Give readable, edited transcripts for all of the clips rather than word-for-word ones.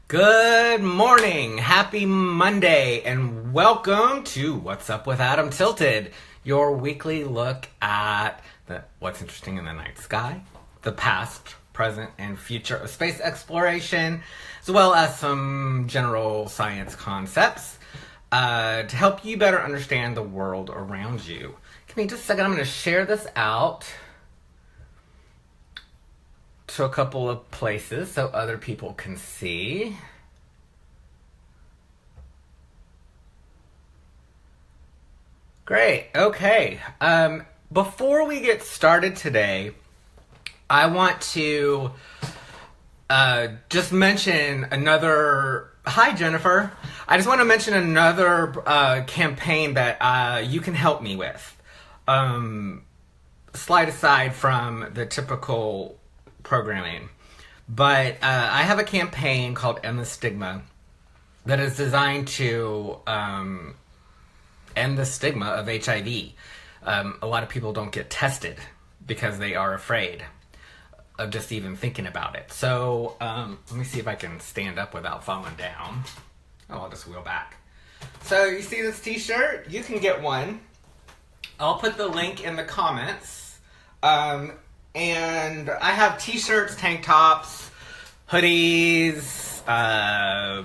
Good morning, happy Monday, and welcome to What's Up with AdamTitled, your weekly look at what's interesting in the night sky, the past, present, and future of space exploration, as well as some general science concepts to help you better understand the world around you. Give me just a second, I'm going to share this out to a couple of places so other people can see. Great, okay. Before we get started today, I want to just mention another... Hi, Jennifer. I just want to mention another campaign that you can help me with. Slide aside from the typical programming. But I have a campaign called End the Stigma that is designed to end the stigma of HIV. A lot of people don't get tested because they are afraid of just even thinking about it. So let me see if I can stand up without falling down. Oh, I'll just wheel back. So you see this t-shirt? You can get one. I'll put the link in the comments. And I have t-shirts, tank tops, hoodies. Hi,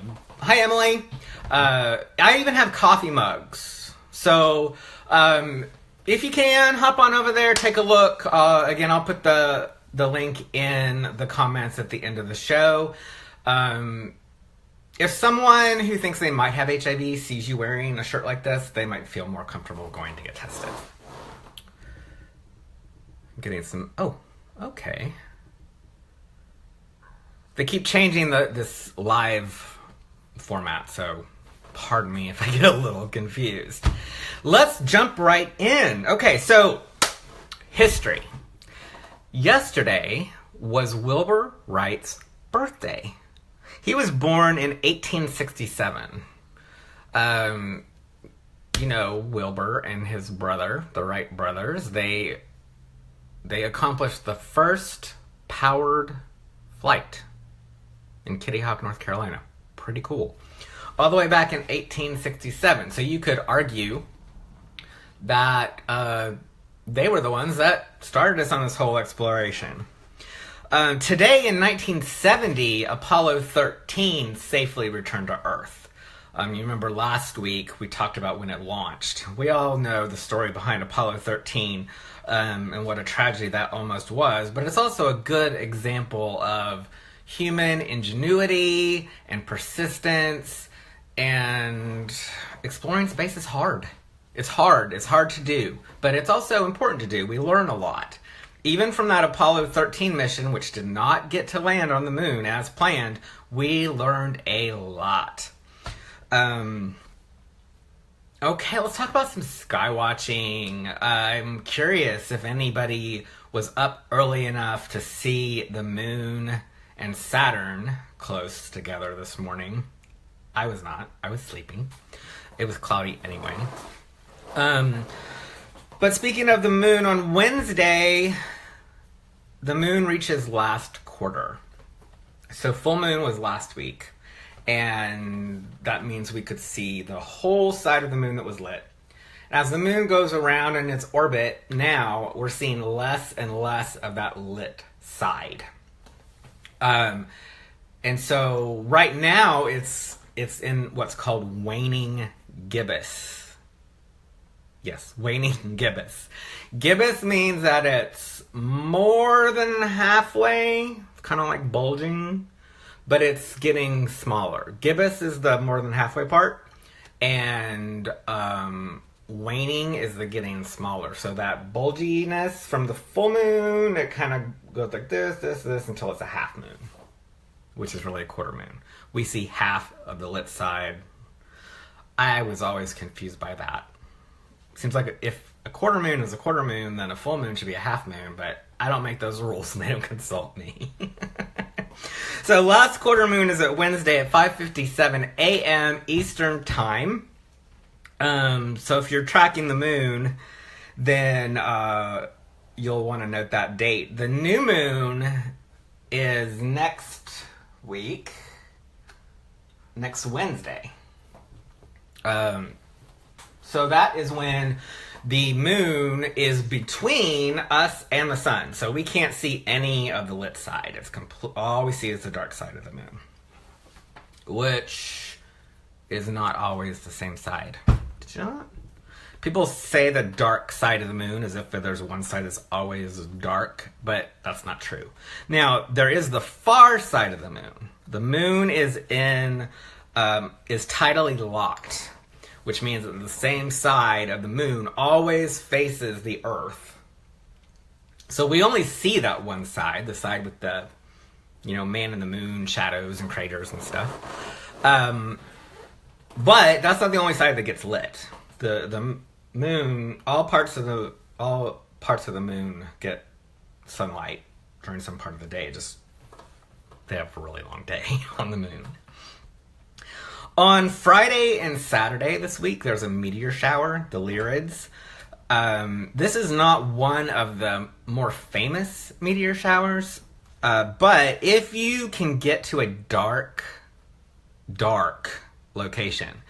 Emily. I even have coffee mugs. So if you can, hop on over there, take a look. Again, I'll put the link in the comments at the end of the show. If someone who thinks they might have HIV sees you wearing a shirt like this, they might feel more comfortable going to get tested. Getting some... Oh, okay. They keep changing this live format, so pardon me if I get a little confused. Let's jump right in. Okay, so history. Yesterday was Wilbur Wright's birthday. He was born in 1867. You know, Wilbur and his brother, the Wright brothers, they accomplished the first powered flight in Kitty Hawk, North Carolina. Pretty cool. All the way back in 1867. So you could argue that they were the ones that started us on this whole exploration. Today in 1970, Apollo 13 safely returned to Earth. You remember last week we talked about when it launched. We all know the story behind Apollo 13 and what a tragedy that almost was, but it's also a good example of human ingenuity and persistence, and exploring space is hard. It's hard to do, but it's also important to do. We learn a lot. Even from that Apollo 13 mission, which did not get to land on the moon as planned, we learned a lot. Okay, let's talk about some sky watching. I'm curious if anybody was up early enough to see the moon and Saturn close together this morning. I was not. I was sleeping. It was cloudy anyway. But speaking of the moon, on Wednesday, the moon reaches last quarter. So full moon was last week. And that means we could see the whole side of the moon that was lit. As the moon goes around in its orbit, now we're seeing less and less of that lit side. And so right now it's in what's called waning gibbous. Yes, waning gibbous. Gibbous means that it's more than halfway, kind of like bulging, but it's getting smaller. Gibbous is the more than halfway part, and waning is the getting smaller. So that bulginess from the full moon, it kind of goes like this, until it's a half moon, which is really a quarter moon. We see half of the lit side. I was always confused by that. Seems like if a quarter moon is a quarter moon, then a full moon should be a half moon, but I don't make those rules and they don't consult me. So last quarter moon is at Wednesday at 5:57 a.m. Eastern Time. So if you're tracking the moon, then you'll want to note that date. The new moon is next week. next Wednesday. So that is when the moon is between us and the sun. So we can't see any of the lit side. It's all we see is the dark side of the moon, which is not always the same side. Did you know that? People say the dark side of the moon as if there's one side that's always dark, but that's not true. Now, there is the far side of the moon. The moon is tidally locked, which means that the same side of the moon always faces the Earth. So we only see that one side, the side with the, man in the moon, shadows and craters and stuff. But that's not the only side that gets lit. The moon, all parts of the moon get sunlight during some part of the day. They have a really long day on the moon. On Friday and Saturday this week, there's a meteor shower, the Lyrids. This is not one of the more famous meteor showers, but if you can get to a dark location,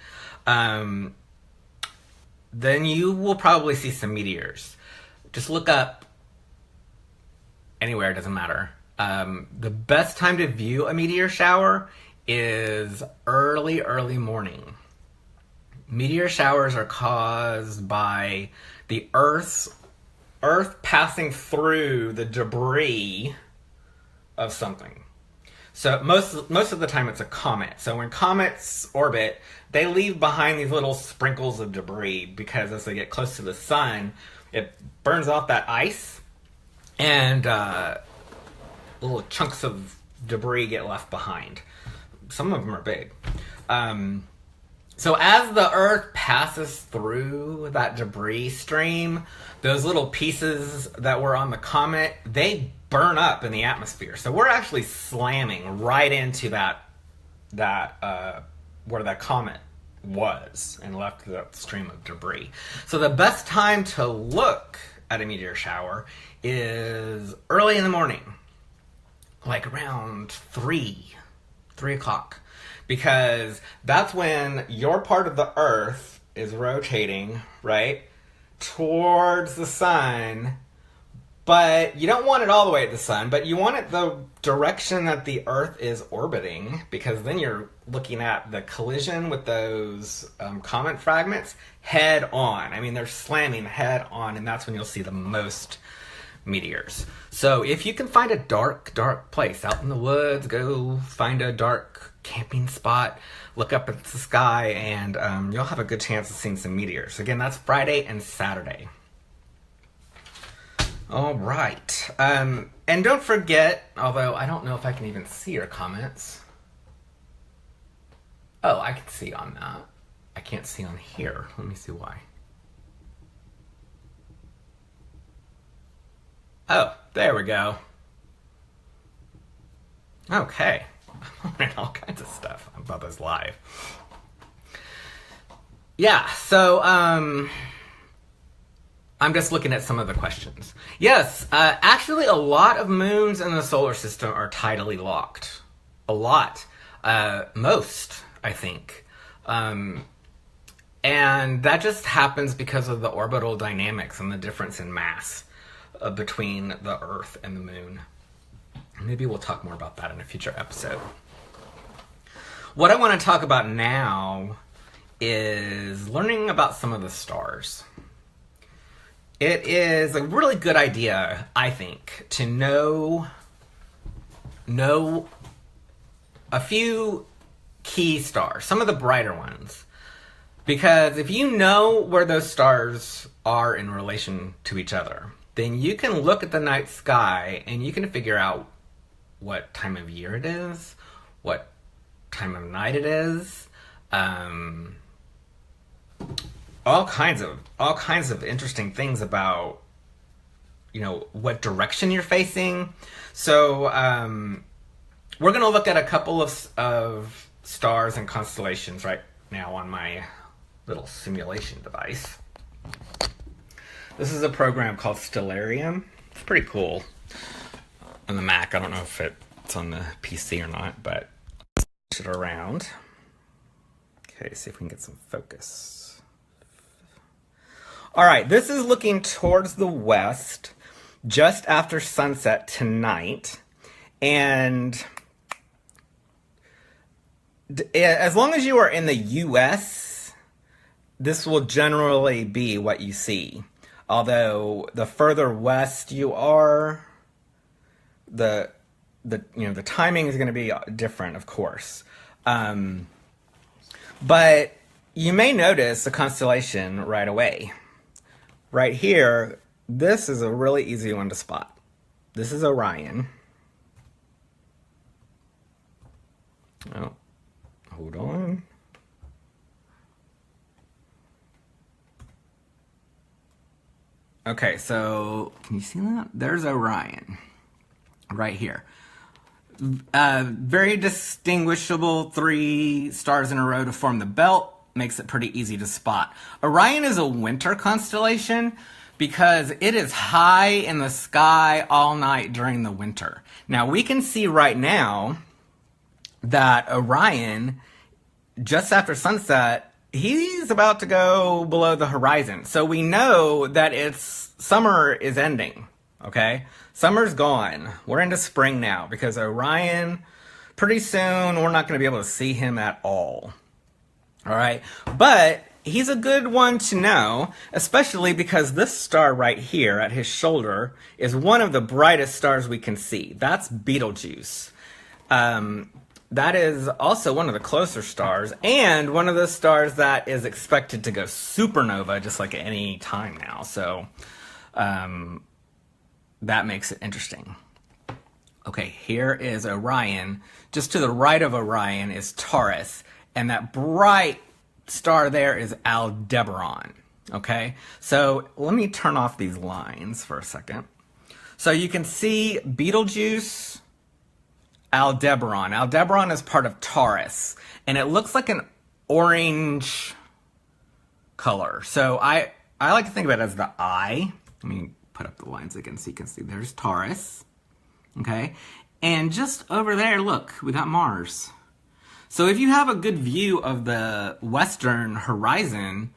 then you will probably see some meteors. Just look up anywhere, it doesn't matter. The best time to view a meteor shower is early morning. Meteor showers are caused by the Earth passing through the debris of something. So most of the time it's a comet. So when comets orbit, they leave behind these little sprinkles of debris because as they get close to the sun, it burns off that ice and little chunks of debris get left behind. Some of them are big. So as the Earth passes through that debris stream, those little pieces that were on the comet, they burn up in the atmosphere. So we're actually slamming right into that where that comet was and left that stream of debris. So the best time to look at a meteor shower is early in the morning, like around 3 o'clock, because that's when your part of the Earth is rotating, right, towards the sun. But you don't want it all the way at the sun, but you want it the direction that the Earth is orbiting, because then you're looking at the collision with those comet fragments head on. I mean, they're slamming head on, and that's when you'll see the most meteors. So if you can find a dark place out in the woods, go find a dark camping spot, look up at the sky, and you'll have a good chance of seeing some meteors. Again, that's Friday and Saturday. All right. And don't forget, although I don't know if I can even see your comments. Oh, I can see on that. I can't see on here. Let me see why. Oh, there we go. Okay. I'm learning all kinds of stuff about this live. Yeah, so, I'm just looking at some of the questions. Yes, actually a lot of moons in the solar system are tidally locked. A lot. Most, I think. And that just happens because of the orbital dynamics and the difference in mass between the Earth and the moon. Maybe we'll talk more about that in a future episode. What I want to talk about now is learning about some of the stars. It is a really good idea, I think, to know a few key stars, some of the brighter ones. Because if you know where those stars are in relation to each other, then you can look at the night sky and you can figure out what time of year it is, what time of night it is, all kinds of interesting things about, what direction you're facing. So we're going to look at a couple of stars and constellations right now on my little simulation device. This is a program called Stellarium. It's pretty cool on the Mac. I don't know if it's on the PC or not, but switch it around. Okay, see if we can get some focus. All right, this is looking towards the west just after sunset tonight. And as long as you are in the U.S., this will generally be what you see. Although the further west you are, the timing is going to be different, of course. But you may notice a constellation right away. Right here, this is a really easy one to spot. This is Orion. Oh, hold on. Okay, so can you see that? There's Orion right here. Very distinguishable, 3 stars in a row to form the belt. Makes it pretty easy to spot. Orion is a winter constellation because it is high in the sky all night during the winter. Now, we can see right now that Orion, just after sunset, he's about to go below the horizon. So we know that summer is ending, okay? Summer's gone. We're into spring now because Orion, pretty soon, we're not going to be able to see him at all. All right? But he's a good one to know, especially because this star right here at his shoulder is one of the brightest stars we can see. That's Betelgeuse. That is also one of the closer stars and one of the stars that is expected to go supernova just like at any time now. So that makes it interesting. Okay, here is Orion. Just to the right of Orion is Taurus, and that bright star there is Aldebaran. Okay, so let me turn off these lines for a second. So you can see Betelgeuse, Aldebaran. Aldebaran is part of Taurus, and it looks like an orange color. So I like to think of it as the eye. Let me put up the lines again so you can see. There's Taurus, okay? And just over there, look, we got Mars. So if you have a good view of the western horizon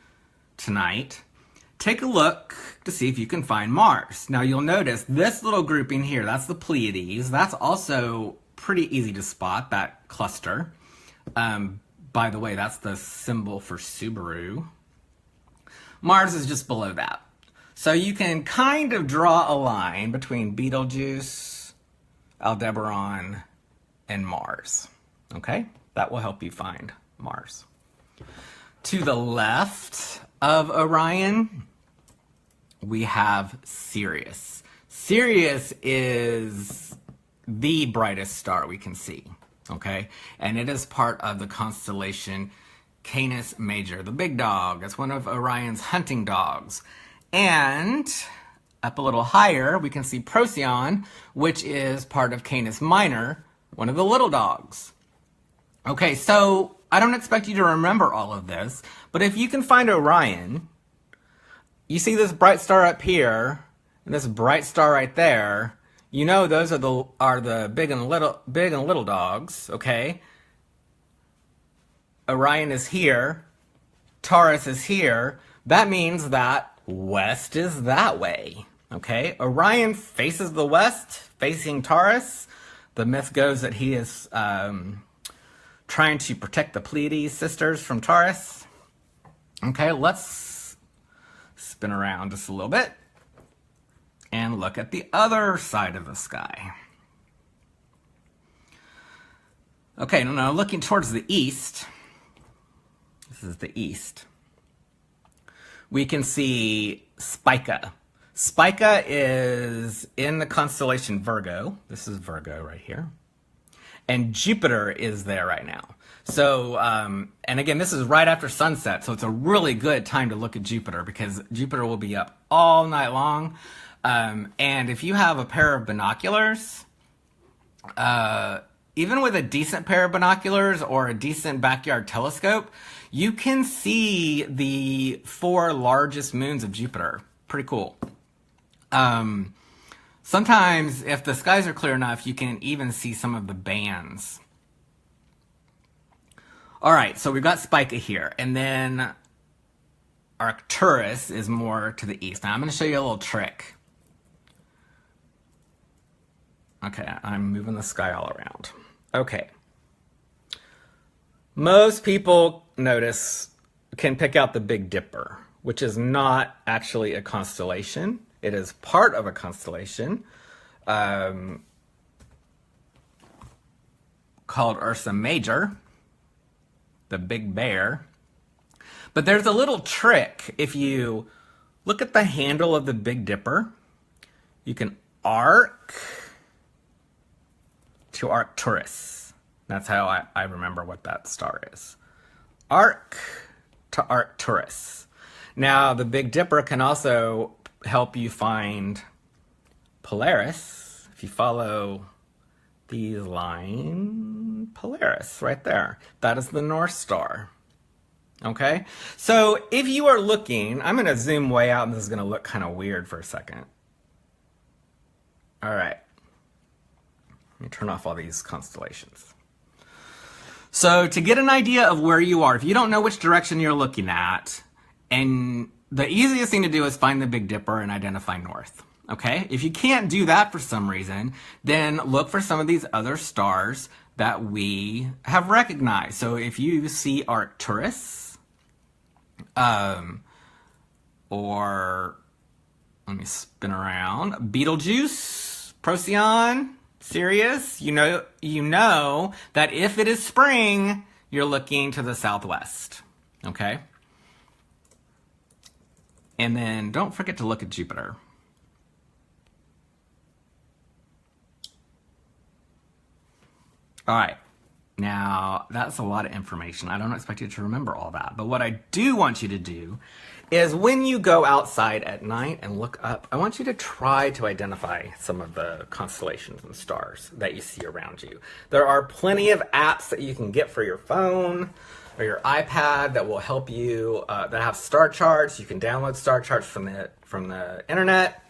tonight, take a look to see if you can find Mars. Now you'll notice this little grouping here, that's the Pleiades. That's also pretty easy to spot, that cluster. By the way, that's the symbol for Subaru. Mars is just below that. So you can kind of draw a line between Betelgeuse, Aldebaran, and Mars. Okay? That will help you find Mars. To the left of Orion, we have Sirius. Sirius is the brightest star we can see, okay? And it is part of the constellation Canis Major, the big dog. It's one of Orion's hunting dogs. And up a little higher, we can see Procyon, which is part of Canis Minor, one of the little dogs. Okay, so I don't expect you to remember all of this, but if you can find Orion, you see this bright star up here, and this bright star right there, you know those are the big and little dogs, okay? Orion is here, Taurus is here. That means that west is that way, okay? Orion faces the west, facing Taurus. The myth goes that he is trying to protect the Pleiades sisters from Taurus. Okay, let's spin around just a little bit and look at the other side of the sky. Okay, now looking towards the east, this is the east, we can see Spica. Spica is in the constellation Virgo. This is Virgo right here. And Jupiter is there right now. So, and again, this is right after sunset, so it's a really good time to look at Jupiter because Jupiter will be up all night long. And if you have a pair of binoculars, even with a decent pair of binoculars or a decent backyard telescope, you can see the 4 largest moons of Jupiter. Pretty cool. Sometimes, if the skies are clear enough, you can even see some of the bands. All right, so we've got Spica here, and then Arcturus is more to the east. Now I'm going to show you a little trick. Okay, I'm moving the sky all around. Okay. Most people can pick out the Big Dipper, which is not actually a constellation. It is part of a constellation called Ursa Major, the Big Bear. But there's a little trick. If you look at the handle of the Big Dipper, you can arc to Arcturus. That's how I remember what that star is. Arc to Arcturus. Now, the Big Dipper can also help you find Polaris. If you follow these lines, Polaris, right there. That is the North Star. Okay? So, if you are looking, I'm going to zoom way out, and this is going to look kind of weird for a second. All right. Let me turn off all these constellations. So to get an idea of where you are, if you don't know which direction you're looking at, and the easiest thing to do is find the Big Dipper and identify north. Okay? If you can't do that for some reason, then look for some of these other stars that we have recognized. So if you see Arcturus, or let me spin around, Betelgeuse, Procyon, Sirius, you know that if it is spring, you're looking to the southwest, okay? And then don't forget to look at Jupiter. All right, now that's a lot of information. I don't expect you to remember all that, but what I do want you to do is when you go outside at night and look up, I want you to try to identify some of the constellations and stars that you see around you. There are plenty of apps that you can get for your phone or your iPad that will help you, that have star charts. You can download star charts from the internet.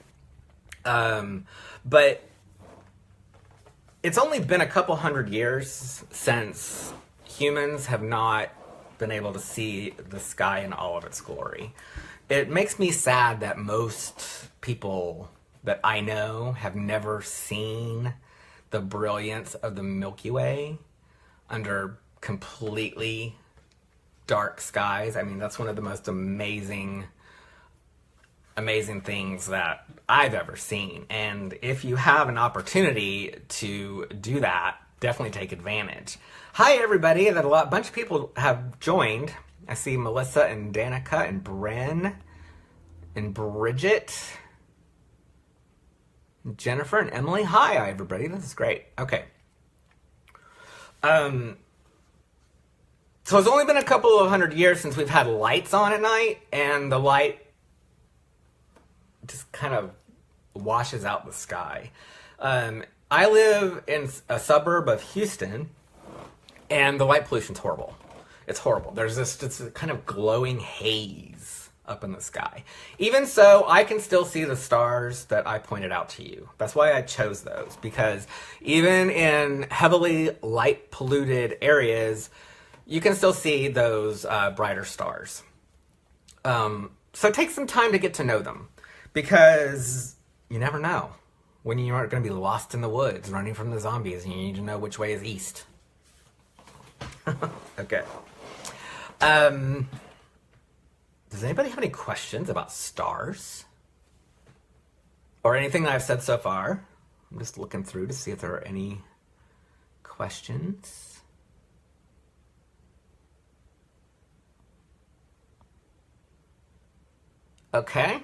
But it's only been a couple hundred years since humans have not been able to see the sky in all of its glory. It makes me sad that most people that I know have never seen the brilliance of the Milky Way under completely dark skies. I mean, that's one of the most amazing things that I've ever seen. And if you have an opportunity to do that, definitely take advantage. Hi, everybody. A bunch of people have joined. I see Melissa and Danica and Bren and Bridget, and Jennifer and Emily. Hi, everybody. This is great. Okay. So it's only been a couple of hundred years since we've had lights on at night, and the light just kind of washes out the sky. I live in a suburb of Houston, and the light pollution's horrible. It's horrible. There's it's a kind of glowing haze up in the sky. Even so, I can still see the stars that I pointed out to you. That's why I chose those, because even in heavily light polluted areas, you can still see those brighter stars. So take some time to get to know them, because you never know when you are going to be lost in the woods running from the zombies and you need to know which way is east. Okay. Does anybody have any questions about stars? Or anything that I've said so far? I'm just looking through to see if there are any questions. Okay.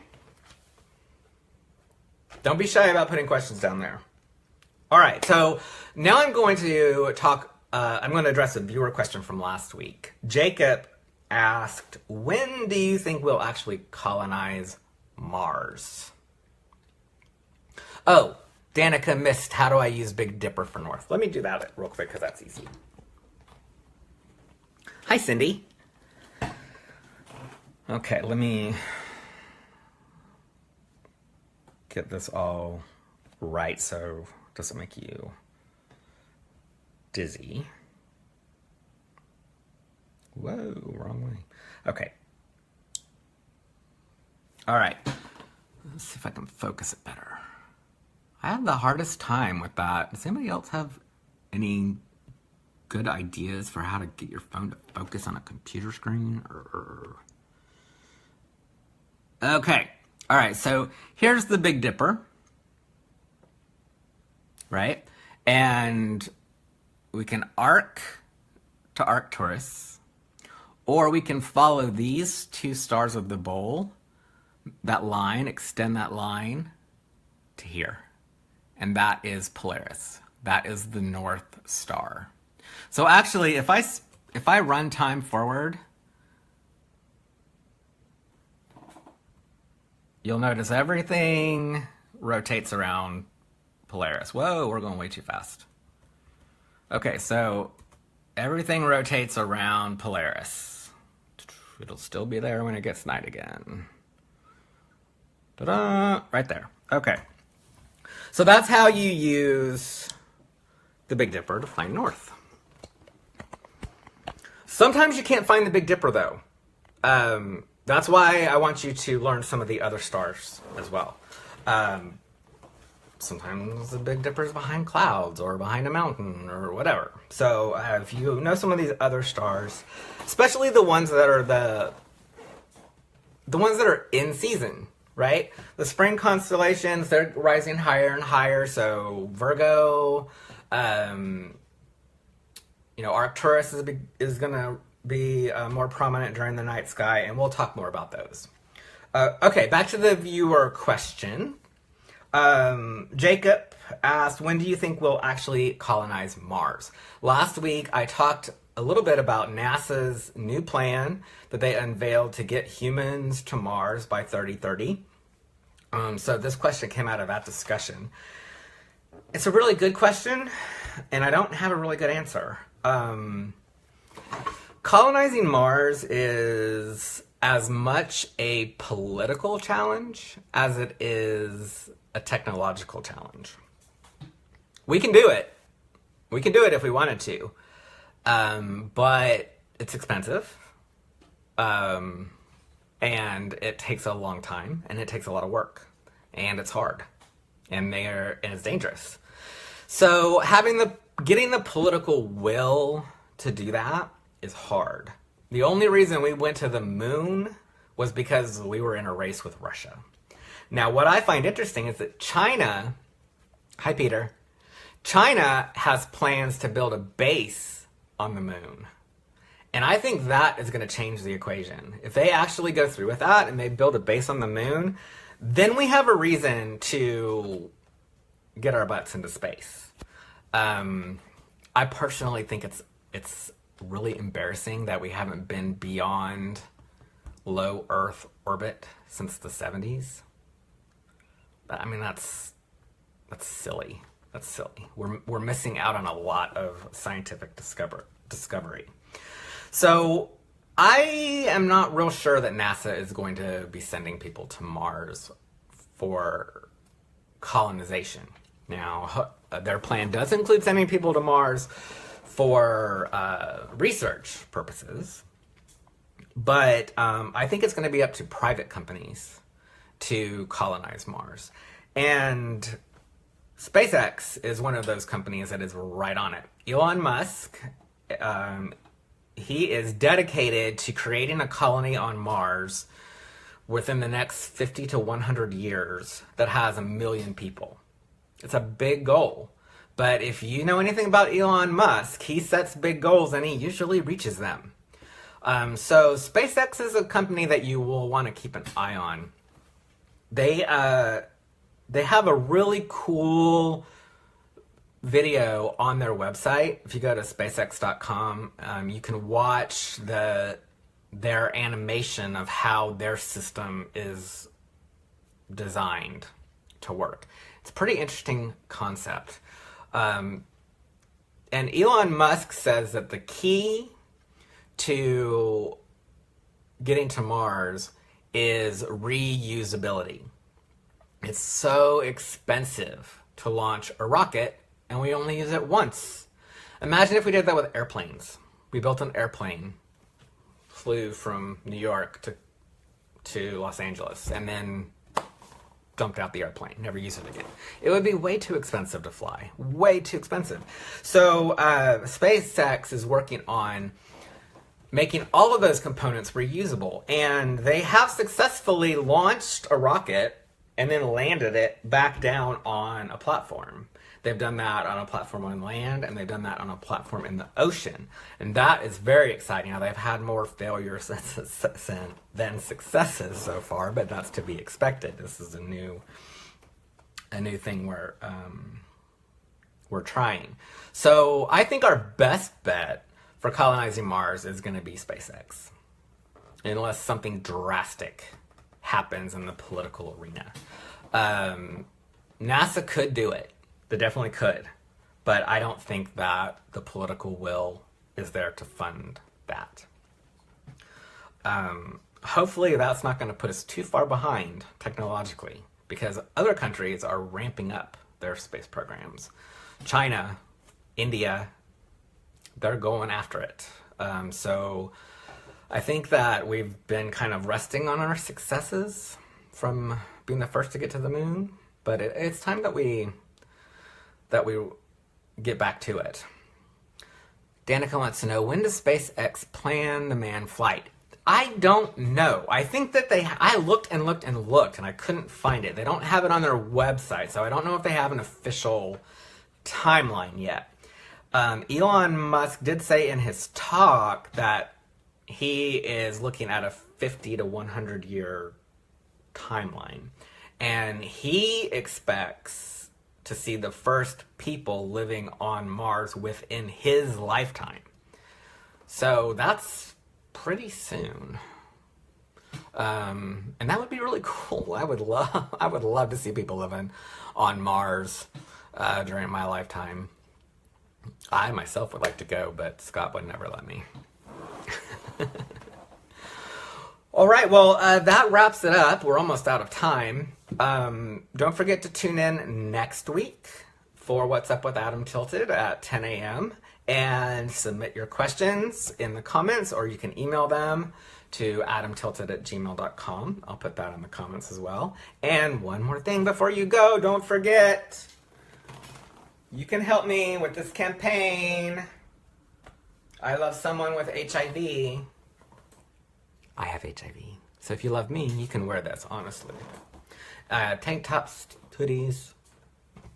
Don't be shy about putting questions down there. All right, so now I'm going to talk, I'm going to address a viewer question from last week. Jacob asked, when do you think we'll actually colonize Mars? Oh, Danica missed, how do I use Big Dipper for north? Let me do that real quick, because that's easy. Hi, Cindy. Okay, let me get this all right so it doesn't make you dizzy. Whoa, wrong way. Okay. All right. Let's see if I can focus it better. I have the hardest time with that. Does anybody else have any good ideas for how to get your phone to focus on a computer screen? Okay. All right. So here's the Big Dipper. Right? And we can arc to Arcturus, or we can follow these two stars of the bowl, that line, extend that line to here. And that is Polaris. That is the North Star. So actually, if I run time forward, you'll notice everything rotates around Polaris. Whoa, we're going way too fast. Okay, so everything rotates around Polaris. It'll still be there when it gets night again. Ta-da! Right there. Okay. So that's how you use the Big Dipper to find north. Sometimes you can't find the Big Dipper, though. That's why I want you to learn some of the other stars as well. Sometimes the Big Dipper is behind clouds or behind a mountain or whatever. So if you know some of these other stars, especially the ones that are the ones that are in season, right? The spring constellations, they're rising higher and higher. So Virgo, Arcturus is going to be more prominent during the night sky, and we'll talk more about those. Okay, back to the viewer question. Jacob asked, when do you think we'll actually colonize Mars? Last week, I talked a little bit about NASA's new plan that they unveiled to get humans to Mars by 2030. So this question came out of that discussion. It's a really good question, and I don't have a really good answer. Colonizing Mars is as much a political challenge as it is a technological challenge. We can do it. We can do it if we wanted to. But it's expensive. And it takes a long time, and it takes a lot of work, and it's hard, and it's dangerous. So getting the political will to do that is hard. The only reason we went to the moon was because we were in a race with Russia. Now, what I find interesting is that China, hi Peter, China has plans to build a base on the moon. And I think that is going to change the equation. If they actually go through with that and they build a base on the moon, then we have a reason to get our butts into space. I personally think it's really embarrassing that we haven't been beyond low Earth orbit since the 70s. I mean, that's silly. That's silly. We're missing out on a lot of scientific discovery. So I am not real sure that NASA is going to be sending people to Mars for colonization. Now, their plan does include sending people to Mars for research purposes, but I think it's going to be up to private companies to colonize Mars. And SpaceX is one of those companies that is right on it. Elon Musk, he is dedicated to creating a colony on Mars within the next 50 to 100 years that has 1 million people. It's a big goal. But if you know anything about Elon Musk, he sets big goals and he usually reaches them. So SpaceX is a company that you will want to keep an eye on. They have a really cool video on their website. If you go to SpaceX.com, you can watch their animation of how their system is designed to work. It's a pretty interesting concept. And Elon Musk says that the key to getting to Mars is reusability. It's so expensive to launch a rocket, and we only use it once. Imagine if we did that with airplanes. We built an airplane. flew from New York to Los Angeles and then dumped out the airplane, never used it again. It would be way too expensive to fly. Way too expensive. So SpaceX is working on making all of those components reusable. And they have successfully launched a rocket and then landed it back down on a platform. They've done that on a platform on land, and they've done that on a platform in the ocean. And that is very exciting. Now, they've had more failures than successes so far, but that's to be expected. This is a new thing we're trying. So I think our best bet for colonizing Mars is going to be SpaceX, unless something drastic happens in the political arena. NASA could do it. They definitely could. But I don't think that the political will is there to fund that. Hopefully that's not going to put us too far behind technologically, because other countries are ramping up their space programs. China, India, they're going after it. So I think that we've been kind of resting on our successes from being the first to get to the moon, but it's time that we get back to it. Danica wants to know, when does SpaceX plan the manned flight? I don't know. I think that I looked and looked and looked and I couldn't find it. They don't have it on their website, so I don't know if they have an official timeline yet. Elon Musk did say in his talk that he is looking at a 50 to 100 year timeline. And he expects to see the first people living on Mars within his lifetime. So that's pretty soon. And that would be really cool. I would love to see people living on Mars during my lifetime. I myself would like to go, but Scott would never let me. All right, well, that wraps it up. We're almost out of time. Don't forget to tune in next week for What's Up with Adam Tilted at 10 a.m. and submit your questions in the comments, or you can email them to adamtilted@gmail.com. I'll put that in the comments as well. And one more thing before you go, don't forget, you can help me with this campaign. I love someone with HIV. I have HIV. So if you love me, you can wear this, honestly. Tank tops, hoodies,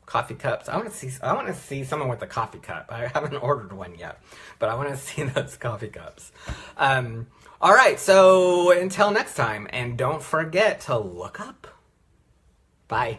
coffee cups. I want to see someone with a coffee cup. I haven't ordered one yet, but I want to see those coffee cups. All right, so until next time, and don't forget to look up. Bye.